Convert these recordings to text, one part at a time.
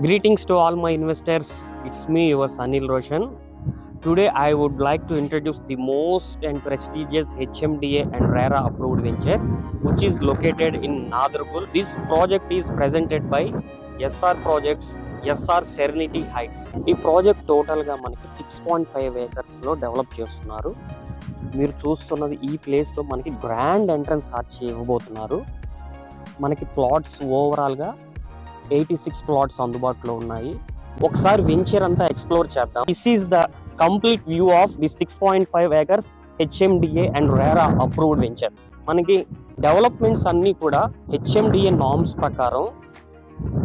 Greetings to all my investors. It's me, your Sanil Roshan. Today, I would like to introduce the most and prestigious HMDA and RERA approved venture, which is located in Nadargul. This project is presented by SR Projects, SR Serenity Heights. ఈ project టోటల్గా మనకి 6.5 ఏకర్స్లో develop చేస్తున్నారు. మీరు చూస్తున్నది ఈ ప్లేస్లో మనకి grand entrance arch ఇవ్వబోతున్నారు. మనకి ప్లాట్స్ ఓవరాల్గా 86 ప్లాట్స్ అందుబాటులో ఉన్నాయి. ఒకసారి వెంచర్ అంతా ఎక్స్ప్లోర్ చేద్దాం. This is the complete view of the 6.5 acres HMDA and RERA approved venture. మనకి డెవలప్మెంట్స్ అన్నీ కూడా హెచ్ఎండిఏ నార్మ్స్ ప్రకారం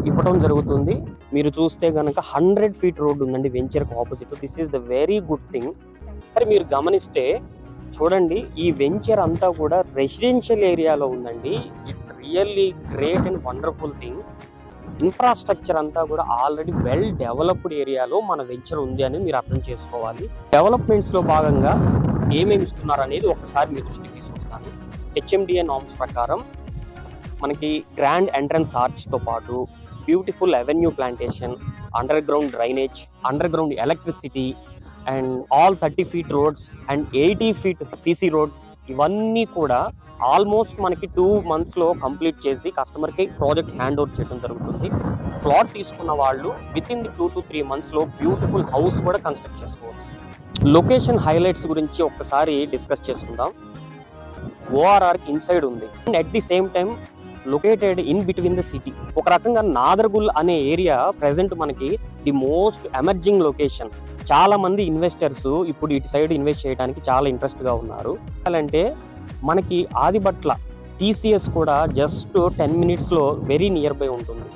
ఇవ్వడం జరుగుతుంది. మీరు చూస్తే కనుక 100 ఫీట్ రోడ్ ఉందండి వెంచర్కి opposite. This is the very good thing. మరి మీరు గమనిస్తే చూడండి, ఈ వెంచర్ అంతా కూడా రెసిడెన్షియల్ ఏరియాలో ఉందండి. It's really great and wonderful thing. Infrastructure అంతా కూడా ఆల్రెడీ వెల్ డెవలప్డ్ ఏరియాలో మన వెంచర్ ఉంది అని మీరు అర్థం చేసుకోవాలి. డెవలప్మెంట్స్లో భాగంగా ఏమేమి ఇస్తున్నారు అనేది ఒక్కసారి మీ దృష్టికి తీసుకొస్తాను. హెచ్ఎండిఏ నార్మ్స్ ప్రకారం మనకి గ్రాండ్ ఎంట్రన్స్ ఆర్చ్తో పాటు beautiful avenue plantation, under ground drainage, under ground electricity and all 30 feet roads and 80 feet CC roads, ఇవన్నీ కూడా ఆల్మోస్ట్ మనకి 2 monthsలో కంప్లీట్ చేసి కస్టమర్కి ప్రాజెక్ట్ హ్యాండ్ ఓవర్ చేయడం జరుగుతుంది. ప్లాట్ తీసుకున్న వాళ్ళు విత్ ఇన్ ది 2 to 3 monthsలో బ్యూటిఫుల్ హౌస్ కూడా కన్స్ట్రక్ట్ చేసుకోవచ్చు. లొకేషన్ హైలైట్స్ గురించి ఒక్కసారి డిస్కస్ చేసుకుందాం. ఓఆర్ఆర్కి ఇన్సైడ్ ఉంది and at the same time located in between the city. ఒక రకంగా నాదర్గుల్ అనే ఏరియా ప్రెసెంట్ మనకి ది మోస్ట్ ఎమర్జింగ్ లొకేషన్. చాలా మంది ఇన్వెస్టర్స్ ఇప్పుడు ఇటు సైడ్ ఇన్వెస్ట్ చేయడానికి చాలా ఇంట్రెస్ట్గా ఉన్నారు. అంటే మనకి ఆదిబట్ల టీసీఎస్ కూడా జస్ట్ 10 minutesలో వెరీ నియర్ బై ఉంటుంది.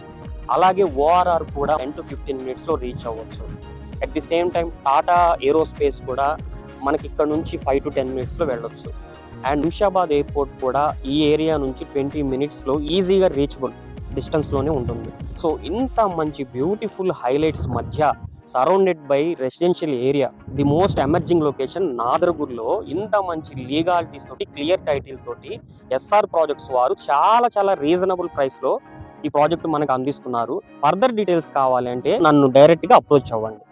అలాగే ఓఆర్ఆర్ కూడా 10 to 15 minutesలో రీచ్ అవ్వచ్చు. At the same time Tata aerospace కూడా మనకి ఇక్కడ నుంచి 5 to 10 minutesలో వెళ్ళొచ్చు. అండ్ శంషాబాద్ ఎయిర్పోర్ట్ కూడా ఈ ఏరియా నుంచి 20 minutesలో ఈజీగా రీచబుల్ డిస్టెన్స్లోనే ఉంటుంది. సో ఇంత మంచి బ్యూటిఫుల్ హైలైట్స్ మధ్య surrounded by residential area, the most emerging location నాదర్గుల్లో ఇంత మంచి లీగాలిటీస్ తోటి, క్లియర్ టైటిల్ తోటి ఎస్ఆర్ ప్రాజెక్ట్స్ వారు చాలా రీజనబుల్ ప్రైస్లో ఈ ప్రాజెక్ట్ మనకు అందిస్తున్నారు. ఫర్దర్ డీటెయిల్స్ కావాలి అంటే నన్ను డైరెక్ట్గా అప్రోచ్ అవ్వండి.